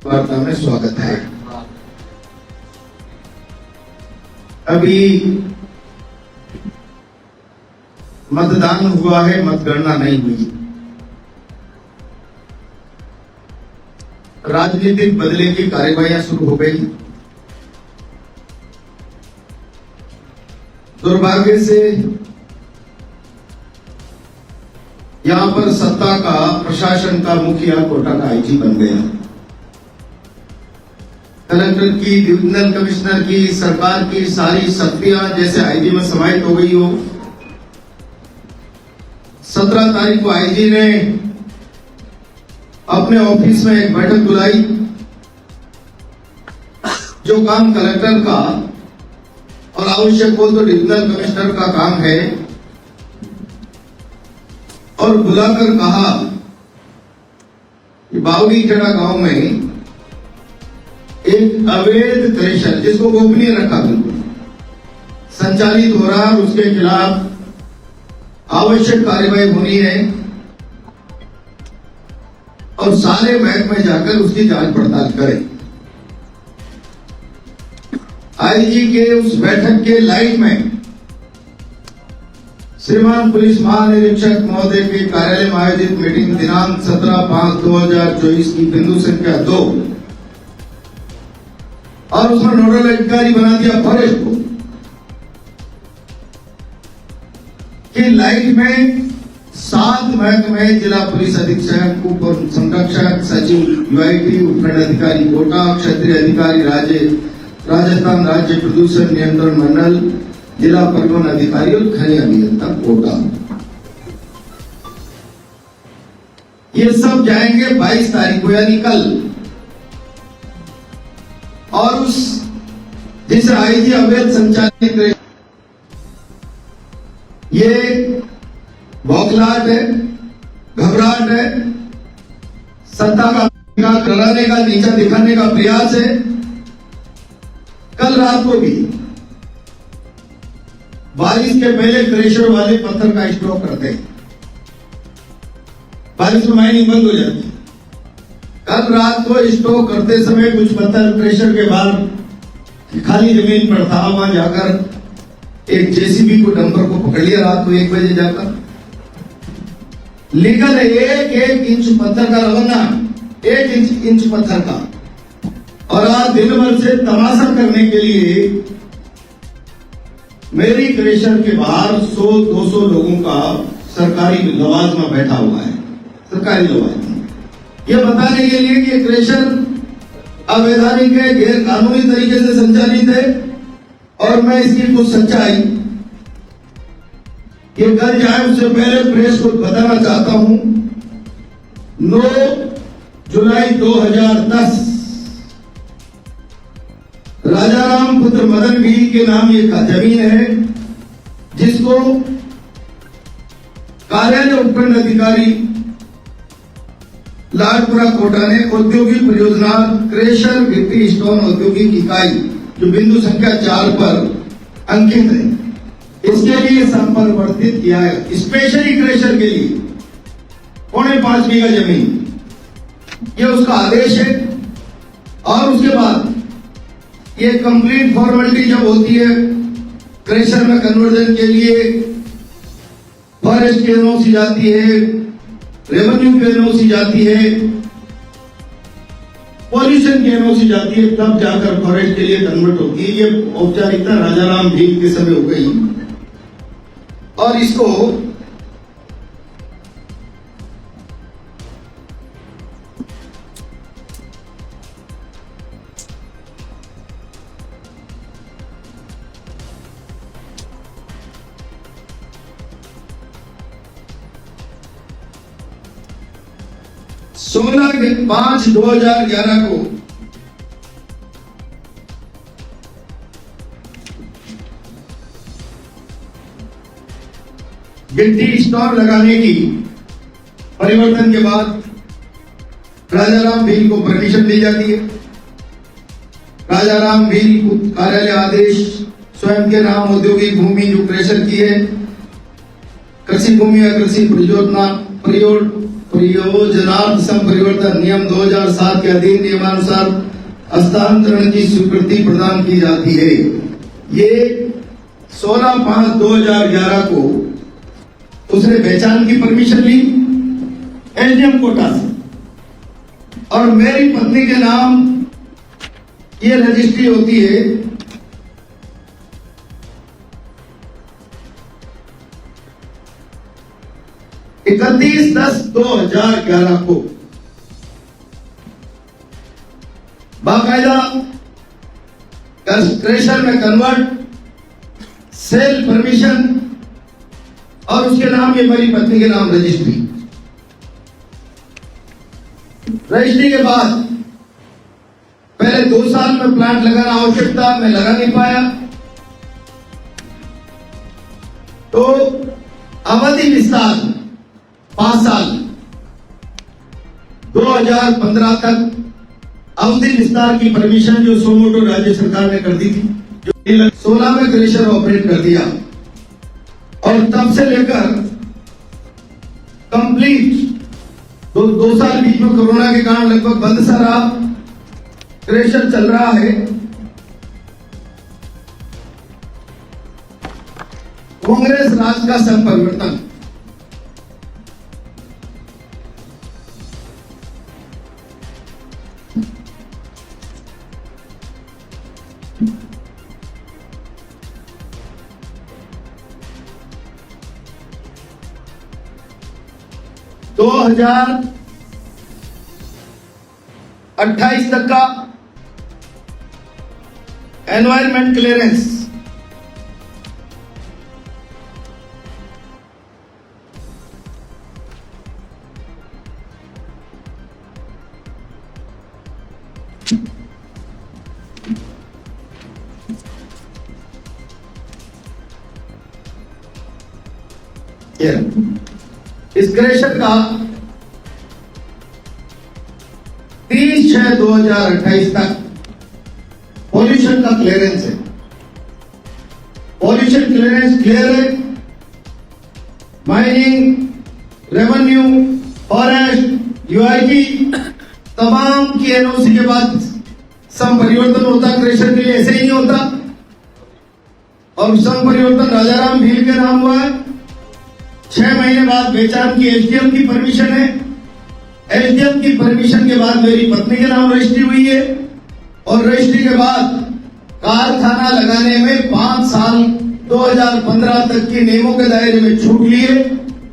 वार्ता में स्वागत है। अभी मतदान हुआ है, मतगणना नहीं हुई। राजनीतिक बदले की कार्यवाहियां शुरू हो गई। दुर्भाग्य से यहां पर सत्ता का, प्रशासन का मुखिया कोटा का आईजी बन गया। कलेक्टर की, डिविजनल कमिश्नर की, सरकार की सारी शक्तियां जैसे आईजी में समाहित हो गई हो। 17 तारीख को आईजी ने अपने ऑफिस में एक बैठक बुलाई। जो काम कलेक्टर का और आवश्यक हो तो डिविजनल कमिश्नर का काम है, और बुलाकर कहा कि बावली खेड़ा गांव में एक अवैध क्रेशर, जिसको गोपनीय रखा बिल्कुल, संचालित हो रहा, उसके खिलाफ आवश्यक कार्यवाही होनी है और सारे महकमे जाकर उसकी जांच पड़ताल करें। आईजी के उस बैठक के लाइव में श्रीमान पुलिस महानिरीक्षक महोदय के कार्यालय में आयोजित मीटिंग दिनांक 17/5/2024 की बिंदु संख्या 2 और उसमें नोडल अधिकारी बना दिया फॉरेस्ट को कि लाइट में 7 महकमे, जिला पुलिस अधीक्षक, उप संरक्षक, सचिव यूआईटी, उपखंड अधिकारी कोटा, क्षेत्रीय अधिकारी राजस्थान राज्य प्रदूषण नियंत्रण मंडल, जिला परिवहन अधिकारी और खनिज अभियंता कोटा, ये सब जाएंगे 22 तारीख को, यानी कल। और उस जिस आईजी अवैध संचालित, ये बौखलाहट है, घबराहट है, सत्ता का कराने का, नीचा दिखाने का प्रयास है। कल रात को भी बारिश के पहले क्रेशर वाले पत्थर का स्टॉक करते हैं, बारिश में माइनिंग बंद हो जाती है। कल रात को स्टॉक करते समय कुछ पत्थर क्रेशर के बाद खाली जमीन पर था, वहां जाकर एक जेसीबी को, डंपर को पकड़ लिया रात को 1 बजे जाकर। लीगल 1 इंच पत्थर का रवाना, 1 इंच पत्थर का, और आज दिन भर से तमाशा करने के लिए मेरी क्रेशर के बाहर 100-200 लोगों का सरकारी लवाजमा बैठा हुआ है, सरकारी लवाजमा, ये बताने के लिए कि क्रेशर अवैधानिक है, गैर कानूनी तरीके से संचालित है। और मैं इसकी कुछ सच्चाई ये कर जाए उससे पहले प्रेस को बताना चाहता हूं। 9 जुलाई 2010 राजाराम पुत्र मदन भील के नाम ये जमीन है, जिसको कार्यालय उपखंड अधिकारी लाडपुरा कोटा ने औद्योगिक परियोजना क्रेशर गिट्टी स्टोन औद्योगिक इकाई, जो बिंदु संख्या 4 पर अंकित है, इसके लिए संपरिवर्तित किया है, स्पेशली क्रेशर के लिए 5.25 बीघा जमीन, ये उसका आदेश है। और उसके बाद ये कंप्लीट फॉर्मेलिटी जब होती है क्रेशर में कन्वर्जन के लिए, फॉरेस्ट की एनओसी जाती है, रेवेन्यू की एनओसी जाती है, पॉल्यूशन की एनओसी जाती है, तब जाकर फॉरेस्ट के लिए कन्वर्ट होती है। ये औपचारिकता राजाराम भील के समय हो गई। और इसको सोलह 5/2011 को गिट्टी स्टोर लगाने की परिवर्तन के बाद राजाराम भील को परमिशन दी जाती है। राजाराम भील कार्यालय आदेश स्वयं के नाम औद्योगिक भूमि जो क्रेशर की है, कृषि भूमि या कृषि परियोजनार्थ संपरिवर्तन नियम 2007 के अधीन नियमानुसार हस्तांतरण की स्वीकृति प्रदान की जाती है। ये 16/5/2011 को उसने पहचान की परमिशन ली एसडीएम कोटा से, और मेरी पत्नी के नाम ये रजिस्ट्री होती है 31/10/2011 को। बाकायदा क्रेशर में कन्वर्ट, सेल परमिशन और उसके नाम ये मेरी पत्नी के नाम रजिस्ट्री के बाद पहले 2 साल में प्लांट लगाना आवश्यक था, मैं लगा नहीं पाया, तो अवधि विस्तार 5 साल 2015 तक अवधि विस्तार की परमिशन जो सोमोटो राज्य सरकार ने कर दी थी, जो 16 में क्रेशर ऑपरेट कर दिया, और तब से लेकर कंप्लीट 2 साल बीच में कोरोना के कारण लगभग बंद सा रहा, क्रेशर चल रहा है। कांग्रेस राज का संपरिवर्तन, दो 2028 तक का एनवायरमेंट क्लियरेंस इस क्रेशर का 30/6/2028 तक पॉल्यूशन का क्लियरेंस है। पॉल्यूशन क्लियरेंस क्लियर है। माइनिंग, रेवेन्यू, फॉरेस्ट, यूआईटी तमाम की एनओसी के बाद संपरिवर्तन होता, क्रेशर के लिए ऐसे ही नहीं होता। और संपरिवर्तन राजाराम भील के नाम हुआ है। 6 महीने बाद पहचान की एसडीएम की परमिशन है। एसडीएम की परमिशन के बाद मेरी पत्नी के नाम रजिस्ट्री हुई है, और रजिस्ट्री के बाद कारखाना लगाने में 5 साल 2015 तक के नियमों के दायरे में छूट लिए,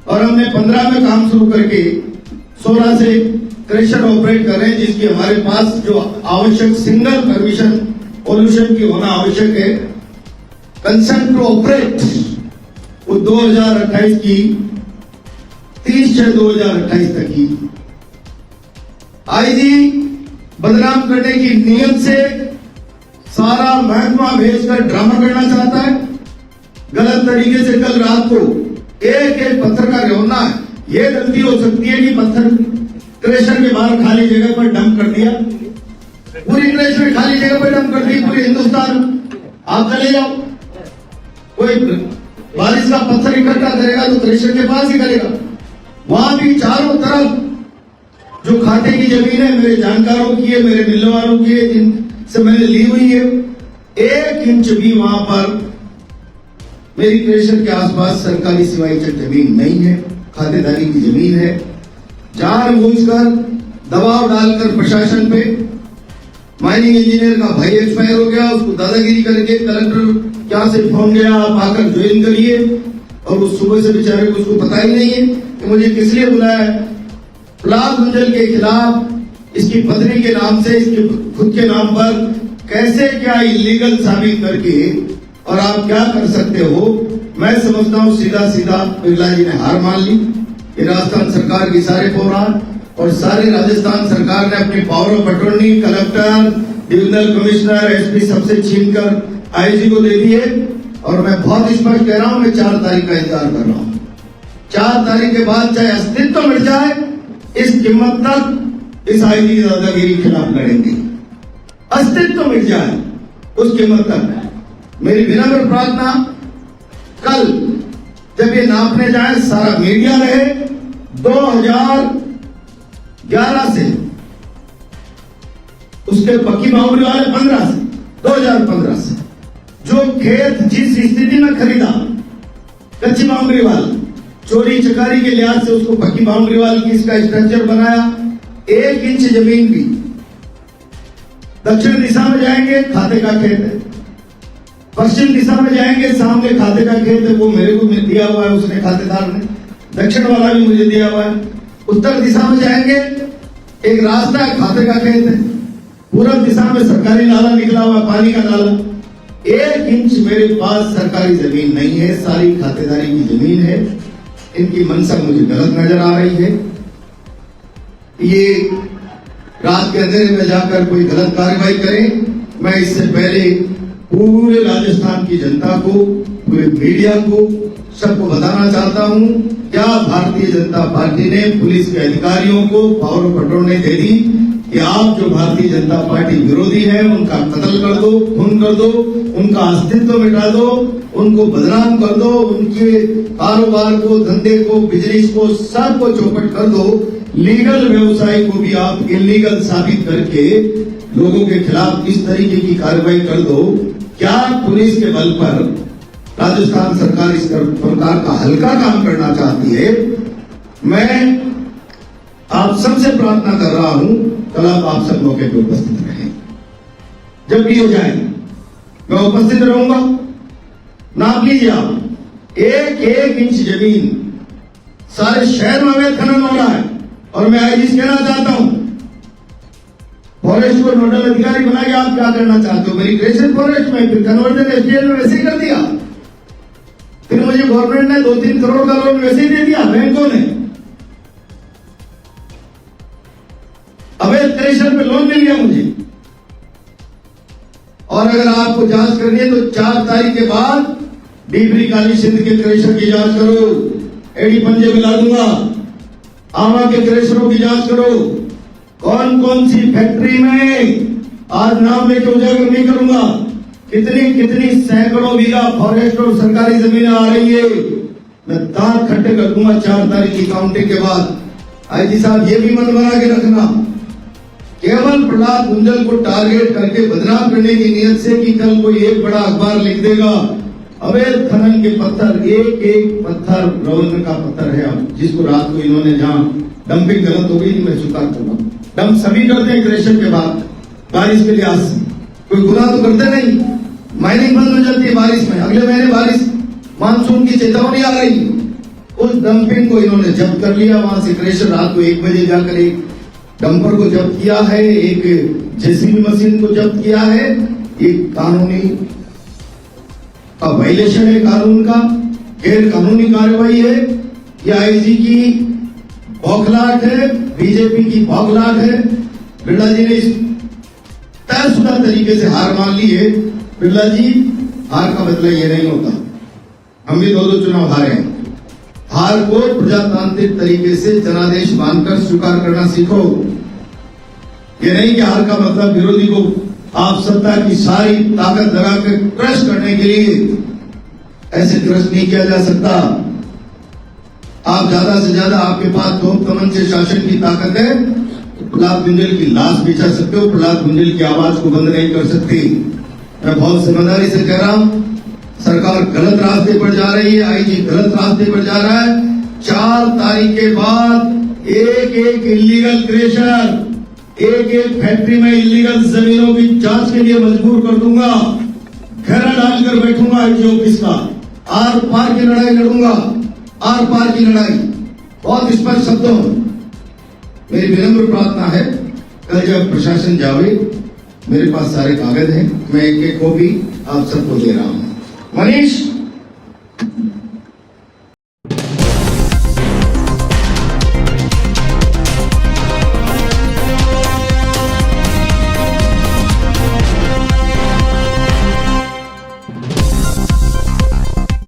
और हमने 15 में काम शुरू करके 16 से क्रेशर ऑपरेट कर रहे हैं, जिसकी हमारे पास जो आवश्यक सिंगल परमिशन पॉल्यूशन की होना आवश्यक है, कंसेंट टू ऑपरेट, वो 2028 की 30/6/2028 तक की। आईजी बदनाम करने की नीयत से सारा महकमा भेजकर ड्रामा करना चाहता है। गलत तरीके से कल रात को एक पत्थर का रोना है। ये गलती हो सकती है कि पत्थर क्रेशर के बाहर खाली जगह पर डंप कर दिया, पूरी क्रेशर खाली जगह पर डंप कर दी, पूरे हिंदुस्तान आप चले जाओ। कोई बारिश का पत्थर इकट्ठा करेगा तो क्रेशर के पास ही करेगा। वहां भी चारों तरफ जो खाते की जमीन है मेरे जानकारों की है, मेरे मिलने वालों की है, जिनसे मैंने ली हुई है, 1 इंच भी वहां पर मेरी क्रेशर के आसपास सरकारी सिवाइचक जमीन नहीं है, खातेदारी की जमीन है। जानबूझकर दबाव डालकर प्रशासन पे, माइनिंग इंजीनियर का भाई एक्सपायर हो गया, उसको दादागिरी करके कलेक्टर क्या से फोन गया, आप आकर ज्वाइन करिए, और उस सुबह से बेचारे को उसको पता ही नहीं है कि मुझे किस लिए बुलाया है। लाल गुंजल के खिलाफ इसकी पत्नी के नाम से, इसके खुद के नाम पर कैसे क्या इलीगल साबित करके, और आप क्या कर सकते हो। मैं समझता हूं सीधा बिरला जी ने हार मान ली। ये राजस्थान सरकार की सारे प्रोग्राम और सारे राजस्थान सरकार ने अपनी power of attorney collector, divisional commissioner, SP सबसे छीनकर आईजी को दे दी है। और मैं बहुत स्पष्ट कह रहा हूं, मैं 4 तारीख का इंतजार कर रहा हूं। 4 तारीख के बाद चाहे अस्तित्व मिट जाए, इस कीमत तक इस आईजी की दादागिरी के खिलाफ लड़ेंगे। अस्तित्व मिट जाए उस कीमत तक। मेरी विनम्र प्रार्थना, कल जब ये नापने जाए सारा मीडिया रहे। 2000 11 से, उसके पक्की बाउंड्री वाले 15 से, 2015 से जो खेत जिस स्थिति में खरीदा कच्ची बाउंड्री वाला, चोरी चकारी के लिहाज से उसको पक्की बाउंड्री वाल की इसका स्ट्रक्चर बनाया। 1 इंच जमीन भी दक्षिण दिशा में जाएंगे खाते का खेत है, पश्चिम दिशा में जाएंगे सामने खाते का खेत है, वो मेरे को दिया हुआ है उसने खातेदार ने, दक्षिण वाला भी मुझे दिया हुआ है। उत्तर दिशा में जाएंगे एक रास्ता है खाते का खेत है, पूर्व दिशा में सरकारी नाला निकला हुआ है, पानी का नाला। 1 इंच मेरे पास सरकारी जमीन नहीं है, सारी खातेदारी की जमीन है। इनकी मंशा मुझे गलत नजर आ रही है। ये रात के अंधेरे में जाकर कोई गलत कार्रवाई करें। मैं इससे पहले पूरे राजस्थान की जनता को, पूरे मीडिया को, सबको बताना चाहता हूं, क्या भारतीय जनता पार्टी ने पुलिस के अधिकारियों को पावर पटोलने दे दी कि आप जो भारतीय जनता पार्टी विरोधी है उनका कत्ल कर दो, खून कर दो, उनका अस्तित्व मिटा दो, उनको बदनाम कर दो, उनके कारोबार को, धंधे को, बिजनेस को, सबको चौपट कर दो, लीगल व्यवसाय को भी आप इलीगल साबित करके लोगों के खिलाफ इस तरीके की कार्रवाई कर दो। क्या पुलिस के बल पर राजस्थान सरकार इस प्रकार का हल्का काम करना चाहती है? मैं आप सबसे प्रार्थना कर रहा हूं, कल आप सब मौके पर उपस्थित रहें। जब भी हो जाए मैं उपस्थित रहूंगा। नाप लीजिए आप, 1 इंच जमीन सारे शहर में अवैध खनन हो रहा है। और मैं आज कहना चाहता हूं, फॉरेस्ट को नोडल अधिकारी बना के आप क्या करना चाहते हो? मेरी क्रेशन फॉरेस्ट में, फिर कन्वर्जन एसडीएल में वैसे ही कर दिया, फिर मुझे गवर्नमेंट ने 2-3 करोड़ का लोन वैसे ही दे दिया बैंकों ने। अवैध क्रेशर पे लोन मिल गया मुझे। और अगर आपको जांच करनी है तो 4 तारीख के बाद डीबरी काली सिंध के क्रेशर की जांच करो, एडी पंजे में ला दूंगा। आमा के क्रेशरों की जांच करो, कौन कौन सी फैक्ट्री में, आज नाम लेके उजागर नहीं करूंगा, कितनी सैकड़ों बीघा फॉरेस्ट और सरकारी जमीनें आ रही है। मैं दांत खट्टे कर दूंगा 4 तारीख की काउंटिंग के बाद। आईजी साहब ये भी मन बना के रखना, केवल प्रहलाद गुंजल को टारगेट करके बदनाम करने की नियत से कि कल कोई एक बड़ा अखबार लिख देगा अवैध खनन के पत्थर, एक पत्थर रवन का पत्थर है। अब जिसको रात को इन्होंने जहां डंपिंग गलत हो गई थी, मैं स्वीकार करूंगा, डंप सभी करते हैं क्रेशर के बाद बारिश के लिहाज से, कोई गुनाह तो करते नहीं। माइनिंग बंद हो जाती है बारिश में, अगले महीने बारिश, मानसून की चेतावनी आ रही, उस डंपिंग को इन्होंने जब्त कर लिया। वहां से क्रेशर रात को 1 बजे जाकर एक डंपर को जब्त किया है, एक जेसीबी मशीन को जब्त किया है। एक कानूनी का वायलेशन है, कानून का गैर कानूनी कार्रवाई है। यह आईजी की बौखलाहट है, बीजेपी की बौखलाहट है। बिरला जी ने इस तयशुदा तरीके से हार मान ली है। बिरला जी, हार का मतलब ये नहीं होता, हम भी 2 चुनाव हारे हैं। हार को प्रजातांत्रिक तरीके से जनादेश मानकर स्वीकार करना सीखो। ये नहीं कि हार का मतलब विरोधी को आप सत्ता की सारी ताकत लगाकर क्रश करने के लिए, ऐसे क्रश नहीं किया जा सकता। आप ज्यादा से ज्यादा, आपके पास तोप कमन से शासन की ताकत है, प्रहलाद गुंजल की लाश बिछा सकते हो, प्रहलाद गुंजल की आवाज को बंद नहीं कर सकती। मैं बहुत समझदारी से कह रहा हूं, सरकार गलत रास्ते पर जा रही है, आईजी गलत रास्ते पर जा रहा है। 4 तारीख के बाद एक इलीगल क्रेशर, एक फैक्ट्री में इलीगल जमीनों की जांच के लिए मजबूर कर दूंगा। घेरा डालकर बैठूंगा आईजी ऑफिस का, आर पार की लड़ाई लड़ूंगा, आर पार की लड़ाई, बहुत स्पष्ट शब्दों में। मेरी विनम्र प्रार्थना है, कल जब प्रशासन जावे, मेरे पास सारे कागज हैं, मैं एक कॉपी आप सबको दे रहा हूं। मनीष,